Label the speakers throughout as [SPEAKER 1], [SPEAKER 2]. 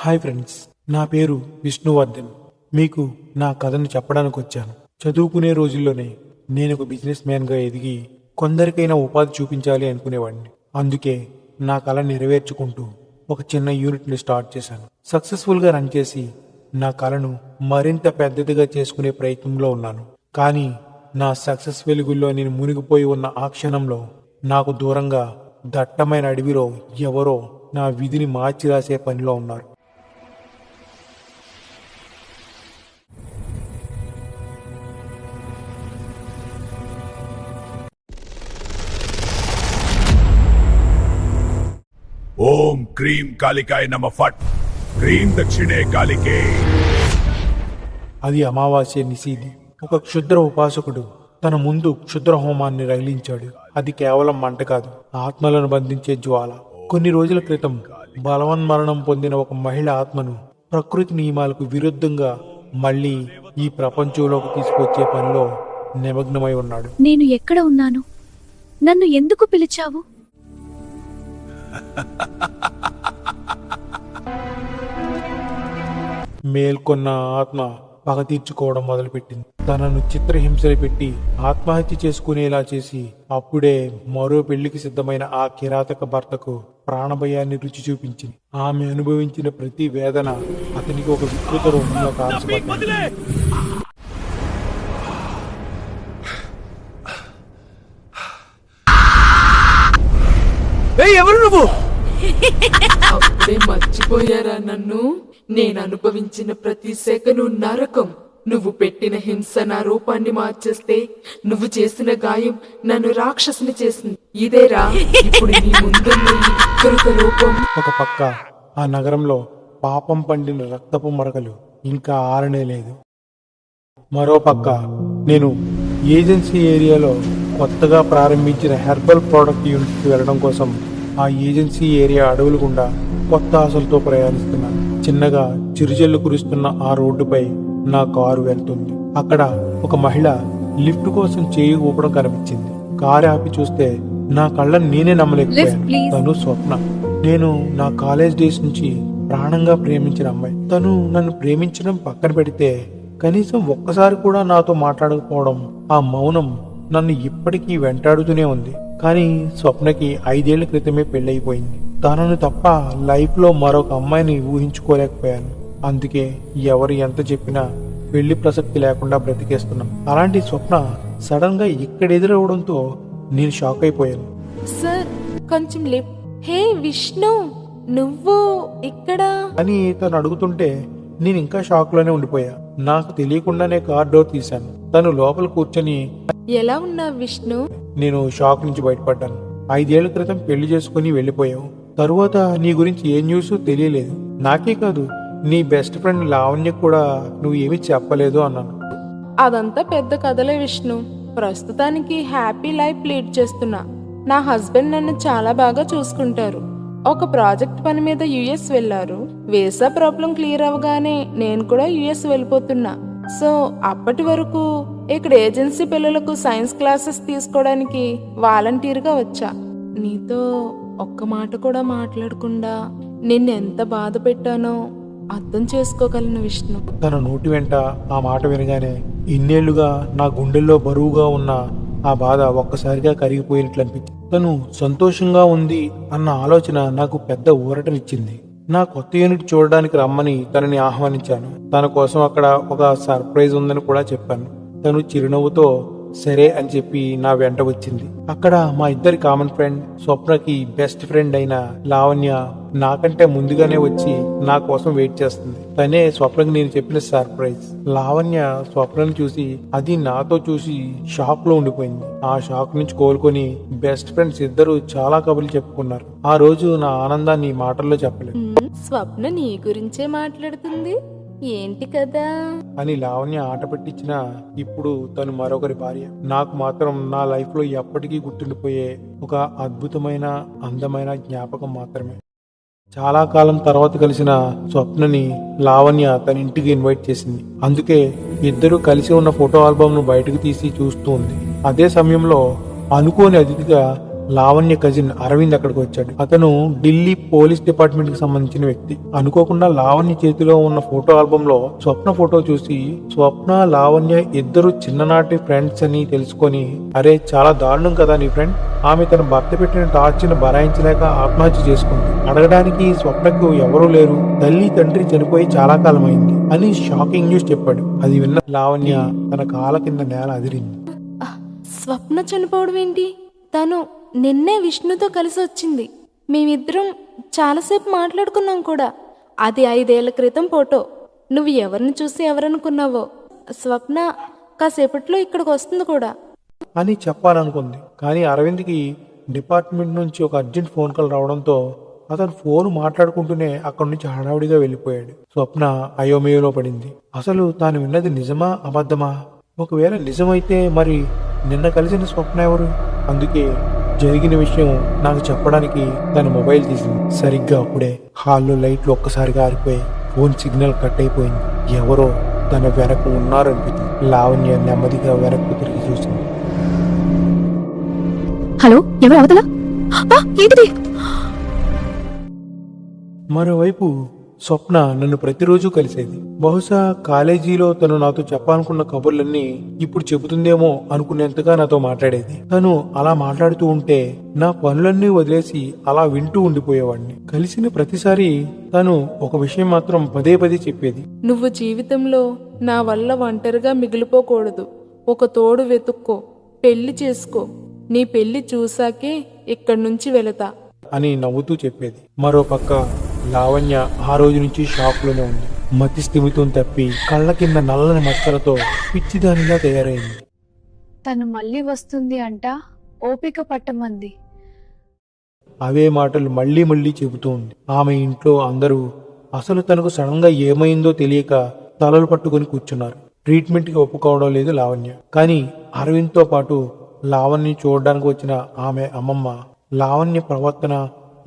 [SPEAKER 1] Hi friends, నా పేరు విష్ణువర్ధన్. మీకు నా కథను చెప్పడానికి వచ్చాను. చదువుకునే రోజుల్లోనే నేను ఒక బిజినెస్ మ్యాన్గా ఎదిగి కొందరికైనా ఉపాధి చూపించాలి అనుకునేవాడిని. అందుకే నా కళ నెరవేర్చుకుంటూ ఒక చిన్న యూనిట్ని స్టార్ట్ చేశాను. సక్సెస్ఫుల్గా రన్ చేసి నా కళను మరింత పెద్దదిగా చేసుకునే ప్రయత్నంలో ఉన్నాను. కానీ నా సక్సెస్ వెలుగుల్లో నేను మునిగిపోయి ఉన్న ఆ క్షణంలో నాకు దూరంగా దట్టమైన అడవిలో ఎవరో నా విధిని మార్చి రాసే పనిలో ఉన్నారు.
[SPEAKER 2] ఓం క్రీం కాళికాయ నమ ఫట్ క్రీం దక్షిణే కాళికే.
[SPEAKER 1] అది అమావాస్య నిశీది. ఒక క్షుద్ర ఉపాసకుడు తన ముందు క్షుద్ర హోమాన్ని రగిలించాడు. అది కేవలం మంట కాదు, ఆత్మలను బంధించే జ్వాల. కొన్ని రోజుల క్రితం బలవన్మరణం పొందిన ఒక మహిళ ఆత్మను ప్రకృతి నియమాలకు విరుద్ధంగా మళ్ళీ ఈ ప్రపంచంలోకి తీసుకొచ్చే పనిలో నిమగ్నమై ఉన్నాడు.
[SPEAKER 3] నేను ఎక్కడ ఉన్నాను? నన్ను ఎందుకు పిలిచావు?
[SPEAKER 1] మేల్కొన్న ఆత్మ పగ తీర్చుకోవడం మొదలుపెట్టింది. తనను చిత్రహింసలు పెట్టి ఆత్మహత్య చేసుకునేలా చేసి అప్పుడే మరో పెళ్లికి సిద్ధమైన ఆ కిరాతక భర్తకు ప్రాణభయాన్ని రుచి చూపించింది. ఆమె అనుభవించిన ప్రతి వేదన అతనికి ఒక వికృత రూపంలో కాల్చబడింది.
[SPEAKER 4] ఎవరు నువ్వు?
[SPEAKER 5] అప్పుడే మర్చిపోయారా నన్ను? నేను అనుభవించిన ప్రతి సెకను నరకం. నువ్వు పెట్టిన హింస నా రూపాన్ని మార్చేస్తే నువ్వు చేసిన గాయం నన్ను రాక్షసుని చేసింది. ఇదేరా ఇప్పుడు నీ ముందున్న ఈ వికృత రూపం.
[SPEAKER 1] ఒక పక్క ఆ నగరంలో పాపం పండిన రక్తపు మరకలు ఇంకా ఆరనే లేదు. మరో పక్క నేను ఏజెన్సీ ఏరియాలో కొత్తగా ప్రారంభించిన హెర్బల్ ప్రోడక్ట్ యూనిట్కి వెళ్ళడం కోసం ఆ ఏజెన్సీ ఏరియా అడవుల గుండా కొత్త ఆశలతో ప్రయాణిస్తున్నాను. చిన్నగా చిరుజల్లు కురుస్తున్న ఆ రోడ్డుపై నా కారు వెళ్తుంది. అక్కడ ఒక మహిళ లిఫ్ట్ కోసం చేయి ఊపడం కనిపించింది. కారు ఆపి చూస్తే నా కళ్ళని నేనే నమ్మలేకపోయాను. తను స్వప్న. నేను నా కాలేజ్ డేస్ నుంచి ప్రాణంగా ప్రేమించిన అమ్మాయి. తను నన్ను ప్రేమించడం పక్కన పెడితే కనీసం ఒక్కసారి కూడా నాతో మాట్లాడకపోవడం, ఆ మౌనం నన్ను ఇప్పటికీ వెంటాడుతూనే ఉంది. కానీ స్వప్నకి 5 ఏళ్ల క్రితమే పెళ్ళైపోయింది. తనను తప్ప లైఫ్ లో మరొక అమ్మాయిని ఊహించుకోలేకపోయాను. అందుకే ఎవరు ఎంత చెప్పినా పెళ్లి ప్రసక్తి లేకుండా బ్రతికేస్తున్నాం. అలాంటి స్వప్న సడన్ గా ఇక్కడ ఎదురవడంతో నేను షాక్ అయిపోయాను.
[SPEAKER 5] సార్ కొంచెం లిఫ్ట్. హే విష్ణు, నువ్వు ఇక్కడ?
[SPEAKER 1] అని తను అడుగుతుంటే నేను ఇంకా షాక్ లోనే ఉండిపోయా. నాకు తెలియకుండానే కార్ డోర్ తీశాను. తను లోపల కూర్చొని,
[SPEAKER 5] ఎలా ఉన్నావు విష్ణు?
[SPEAKER 1] నేను షాక్ నుంచి బయటపడ్డాను. 5 ఏళ్ల క్రితం పెళ్లి చేసుకుని వెళ్లిపోయావు. తరువాత నీ గురించి ఏ న్యూస్ తెలియలేదు. నాకే కాదు, నీ బెస్ట్ ఫ్రెండ్ లావణ్య కూడా నువ్వు ఏమీ చెప్పలేదు అన్నాను.
[SPEAKER 5] అదంతా పెద్ద కథలే విష్ణు. ప్రస్తుతానికి హ్యాపీ లైఫ్ లీడ్ చేస్తున్నా. నా హస్బెండ్ నన్ను చాలా బాగా చూసుకుంటారు. ఒక ప్రాజెక్ట్ పని మీద యుఎస్ వెళ్లారు. వీసా ప్రాబ్లం క్లియర్ అవగానే నేను కూడా యుఎస్ వెళ్ళిపోతున్నా. సో అప్పటి వరకు ఇక్కడ ఏజెన్సీ పిల్లలకు సైన్స్ క్లాసెస్ తీసుకోవడానికి వాలంటీర్గా వచ్చా. నీతో ఒక్క మాట కూడా మాట్లాడకుండా నిన్నెంత బాధ పెట్టానో అర్థం చేసుకోగలను విష్ణు.
[SPEAKER 1] తన నోటి వెంట ఆ మాట వినగానే ఇన్నేళ్లుగా నా గుండెల్లో బరువుగా ఉన్న ఆ బాధ ఒక్కసారిగా కరిగిపోయినట్లు అనిపించింది. తను సంతోషంగా ఉంది అన్న ఆలోచన నాకు పెద్ద ఊరటనిచ్చింది. నా కొత్త యూనిట్ చూడడానికి రమ్మని తనని ఆహ్వానించాను. తన కోసం అక్కడ ఒక సర్ప్రైజ్ ఉందని కూడా చెప్పాను. తను చిరునవ్వుతో సరే అని చెప్పి నా వెంట వచ్చింది. అక్కడ మా ఇద్దరి కామన్ ఫ్రెండ్, స్వప్నకి బెస్ట్ ఫ్రెండ్ అయిన లావణ్య నాకంటే ముందుగానే వచ్చి నా కోసం వెయిట్ చేస్తుంది. తనే స్వప్నకి నేను చెప్పిన సర్ప్రైజ్. లావణ్య స్వప్నను చూసి, అది నాతో చూసి షాక్ లో ఉండిపోయింది. ఆ షాక్ నుంచి కోలుకొని బెస్ట్ ఫ్రెండ్స్ ఇద్దరు చాలా కబుర్లు చెప్పుకున్నారు. ఆ రోజు నా ఆనందాన్ని మాటల్లో చెప్పలేదు.
[SPEAKER 5] స్వప్న నీ గురించే మాట్లాడుతుంది ఏంటి కదా
[SPEAKER 1] అని లావణ్య ఆట పెట్టించిన ఇప్పుడు తను మరొకరి భార్య. నాకు మాత్రం నా లైఫ్ లో ఎప్పటికీ గుర్తుండిపోయే ఒక అద్భుతమైన అందమైన జ్ఞాపకం మాత్రమే. చాలా కాలం తర్వాత కలిసిన స్వప్నని లావణ్య తన ఇంటికి ఇన్వైట్ చేసింది. అందుకే ఇద్దరు కలిసి ఉన్న ఫోటో ఆల్బమ్ ను బయటకు తీసి చూస్తూ ఉంది. అదే సమయంలో అనుకోని అతిథిగా లావణ్య కజిన్ అరవింద్ అక్కడికి వచ్చాడు. అతను ఢిల్లీ పోలీస్ డిపార్ట్మెంట్ కి సంబంధించిన వ్యక్తి. అనుకోకుండా లావణ్య చేతిలో ఉన్న ఫోటో ఆల్బమ్ లో స్వప్న ఫోటో చూసి స్వప్న లావణ్య ఇద్దరు చిన్ననాటి ఫ్రెండ్స్ అని తెలుసుకొని, అరే చాలా దారుణం కదా నీ ఫ్రెండ్, ఆమె తన భర్త పెట్టిన టార్చర్ భరాయించలేక ఆత్మహత్య చేసుకుంది. అడగడానికి స్వప్నకు ఎవరూ లేరు, తల్లి తండ్రి చనిపోయి చాలా కాలం అయింది అని షాకింగ్ న్యూస్ చెప్పాడు. అది విన్న లావణ్య తన కాళ్ళ కింద నేల అదిరింది.
[SPEAKER 5] స్వప్న చనిపోవడం ఏంటి? తను నిన్నే విష్ణుతో కలిసి వచ్చింది. మేమిద్దరం చాలాసేపు మాట్లాడుకున్నాం కూడా. అది 5 ఏళ్ల క్రితం ఫోటో. నువ్వు ఎవరిని చూసి ఎవరనుకున్నావో. స్వప్న కాసేపట్లో ఇక్కడికి వస్తుంది కూడా
[SPEAKER 1] అని చెప్పాలనుకుంది. కానీ అరవింద్కి డిపార్ట్మెంట్ నుంచి ఒక అర్జెంట్ ఫోన్ కాల్ రావడంతో అతను ఫోన్ మాట్లాడుకుంటూనే అక్కడి నుంచి హడావుడిగా వెళ్ళిపోయాడు. స్వప్న అయోమయంలో పడింది. అసలు తాను విన్నది నిజమా అబద్ధమా? ఒకవేళ నిజమైతే మరి నిన్న కలిసిన స్వప్న ఎవరు? అందుకే జరిగిన విషయం నాకు చెప్పడానికి తన మొబైల్ తీసింది. సరిగ్గా అప్పుడే హాల్లో లైట్లు ఒక్కసారిగా ఆరిపోయి ఫోన్ సిగ్నల్ కట్ అయిపోయింది. ఎవరో తన వెనక ఉన్నారనిపించింది. లావణ్య నెమ్మదిగా వెనక్కు తిరిగి చూసింది.
[SPEAKER 3] హలో, ఎవరు అవతల? ఏంటిది?
[SPEAKER 1] మరోవైపు స్వప్న నన్ను ప్రతిరోజు కలిసేది. బహుశా కాలేజీలో తను నాతో చెప్పాలనుకున్న కబుర్లన్నీ ఇప్పుడు చెబుతుందేమో అనుకునేంతగా నాతో మాట్లాడేది. తను అలా మాట్లాడుతూ ఉంటే నా పనులన్నీ వదిలేసి అలా వింటూ ఉండిపోయేవాడిని. కలిసిన ప్రతిసారి తను ఒక విషయం మాత్రం పదే పదే చెప్పేది.
[SPEAKER 5] నువ్వు జీవితంలో నా వల్ల ఒంటరిగా మిగిలిపోకూడదు. ఒక తోడు వెతుక్కో, పెళ్లి చేసుకో. నీ పెళ్లి చూసాకే ఇక్కడి నుంచి వెళతా
[SPEAKER 1] అని నవ్వుతూ చెప్పేది. మరో పక్క లావణ్య ఆ రోజు నుంచి షాక్ లోనే ఉంది. మతి స్థిమితం తప్పి కళ్ళ కింద నల్లని మచ్చలతో పిచ్చిదానిలా తయారైంది.
[SPEAKER 3] తను మళ్ళీ వస్తుంది అంట, ఓపిక పట్టమంది.
[SPEAKER 1] అవే మాటలు మళ్లీ మళ్లీ చెబుతూ ఉంది. ఆమె ఇంట్లో అందరూ అసలు తనకు సడన్ గా ఏమైందో తెలియక తలలు పట్టుకుని కూర్చున్నారు. ట్రీట్మెంట్ కి ఒప్పుకోవడం లేదు లావణ్య. కానీ అరవింద్ తో పాటు లావణ్య చూడడానికి వచ్చిన ఆమె అమ్మమ్మ లావణ్య ప్రవర్తన,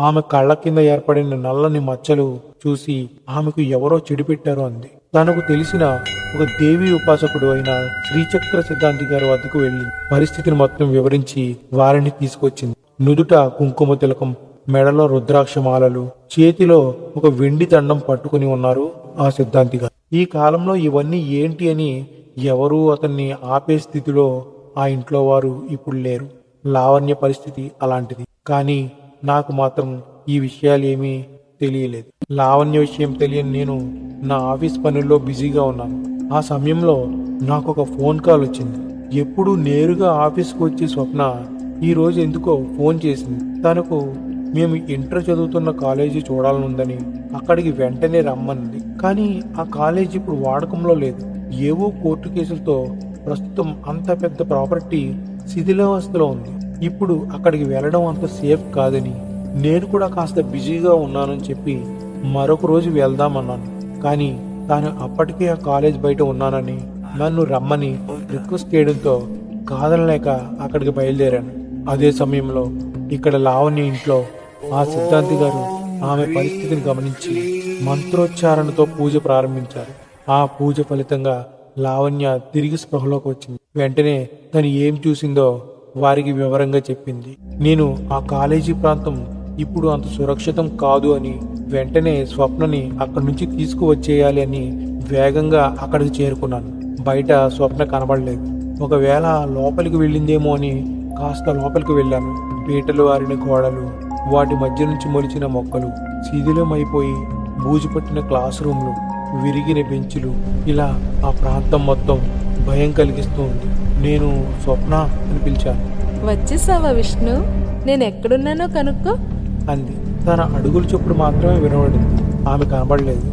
[SPEAKER 1] ఆమె కళ్ళ కింద ఏర్పడిన నల్లని మచ్చలు చూసి ఆమెకు ఎవరో చెడిపెట్టారు అంది. తనకు తెలిసిన ఒక దేవి ఉపాసకుడు అయిన శ్రీచక్ర సిద్ధాంతి గారి వద్దకు వెళ్లి పరిస్థితిని మొత్తం వివరించి వారిని తీసుకొచ్చింది. నుదుట కుంకుమ తిలకం, మెడలో రుద్రాక్షమాలలు, చేతిలో ఒక వెండి దండం పట్టుకుని ఉన్నారు ఆ సిద్ధాంతి గారు. ఈ కాలంలో ఇవన్నీ ఏంటి అని ఎవరూ అతన్ని ఆపే స్థితిలో ఆ ఇంట్లో వారు ఇప్పుడు లేరు. లావణ్య పరిస్థితి అలాంటిది. కానీ నాకు మాత్రం ఈ విషయాలేమీ తెలియలేదు. లావణ్య విషయం తెలియని నేను నా ఆఫీస్ పనుల్లో బిజీగా ఉన్నాను. ఆ సమయంలో నాకు ఒక ఫోన్ కాల్ వచ్చింది. ఎప్పుడు నేరుగా ఆఫీస్కి వచ్చి స్వప్న ఈ రోజు ఎందుకో ఫోన్ చేసింది. తనకు మేము ఇంటర్ చదువుతున్న కాలేజీ చూడాలనుందని అక్కడికి వెంటనే రమ్మన్నది. కానీ ఆ కాలేజీ ఇప్పుడు వాడకంలో లేదు. ఏవో కోర్టు కేసులతో ప్రస్తుతం అంత పెద్ద ప్రాపర్టీ శిథిలావస్థలో ఉంది. ఇప్పుడు అక్కడికి వెళ్ళడం అంత సేఫ్ కాదని, నేను కూడా కాస్త బిజీగా ఉన్నానని చెప్పి మరొక రోజు వెళ్దామన్నాను. కానీ తాను అప్పటికే ఆ కాలేజ్ బయట ఉన్నానని నన్ను రమ్మని రిక్వెస్ట్ చేయడంతో కాదనలేక అక్కడికి బయలుదేరాను. అదే సమయంలో ఇక్కడ లావణ్య ఇంట్లో ఆ సిద్ధాంతి గారు ఆమె పరిస్థితిని గమనించి మంత్రోచ్చారణతో పూజ ప్రారంభించారు. ఆ పూజ ఫలితంగా లావణ్య తిరిగి స్పృహలోకి వచ్చింది. వెంటనే తను ఏం చూసిందో వారికి వివరంగా చెప్పింది. నేను ఆ కాలేజీ ప్రాంతం ఇప్పుడు అంత సురక్షితం కాదు అని, వెంటనే స్వప్నని అక్కడి నుంచి తీసుకువచ్చేయాలి అని వేగంగా అక్కడికి చేరుకున్నాను. బయట స్వప్న కనబడలేదు. ఒకవేళ లోపలికి వెళ్ళిందేమో అని కాస్త లోపలికి వెళ్ళాను. పీటలు ఆరిన గోడలు, వాటి మధ్య నుంచి మొలిచిన మొక్కలు, శిథిలమైపోయి బూజు పట్టిన క్లాస్ రూమ్లు, విరిగిన బెంచులు, ఇలా ఆ ప్రాంతం మొత్తం భయం కలిగిస్తూ ఉంది. నేను స్వప్న అని పిలిచాను.
[SPEAKER 5] వచ్చేసావా విష్ణు? నేను ఎక్కడున్నానో కనుక్కో
[SPEAKER 1] అంది. తన అడుగుల చప్పుడు మాత్రమే వినబడింది. ఆమె కనబడలేదు.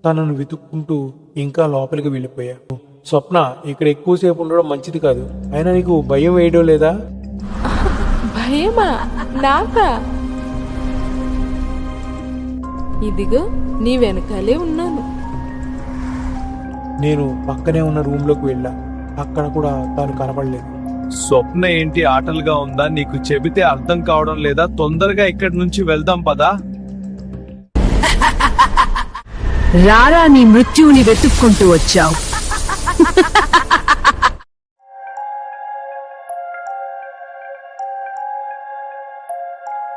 [SPEAKER 1] తనను వెతుక్కుంటూ ఇంకా లోపలికి వెళ్ళిపోయా. స్వప్న, ఇక్కడ ఎక్కువసేపు ఉండడం మంచిది కాదు. అయినా నీకు భయం వేయడం లేదా?
[SPEAKER 5] భయమా? నాకా? ఇదిగో నీ వెనకాలే ఉన్నాను.
[SPEAKER 1] నేను పక్కనే ఉన్న రూమ్ లోకి వెళ్ళా. అక్కడ కూడా తాను కనబడలేదు.
[SPEAKER 4] స్వప్న ఏంటి ఆటలుగా ఉందా? నీకు చెబితే అర్థం కావడం లేదా? తొందరగా ఇక్కడి నుంచి వెళ్దాం పదా.
[SPEAKER 6] రారా నీ మృత్యువుని వెతుక్కుంటూ వచ్చావు.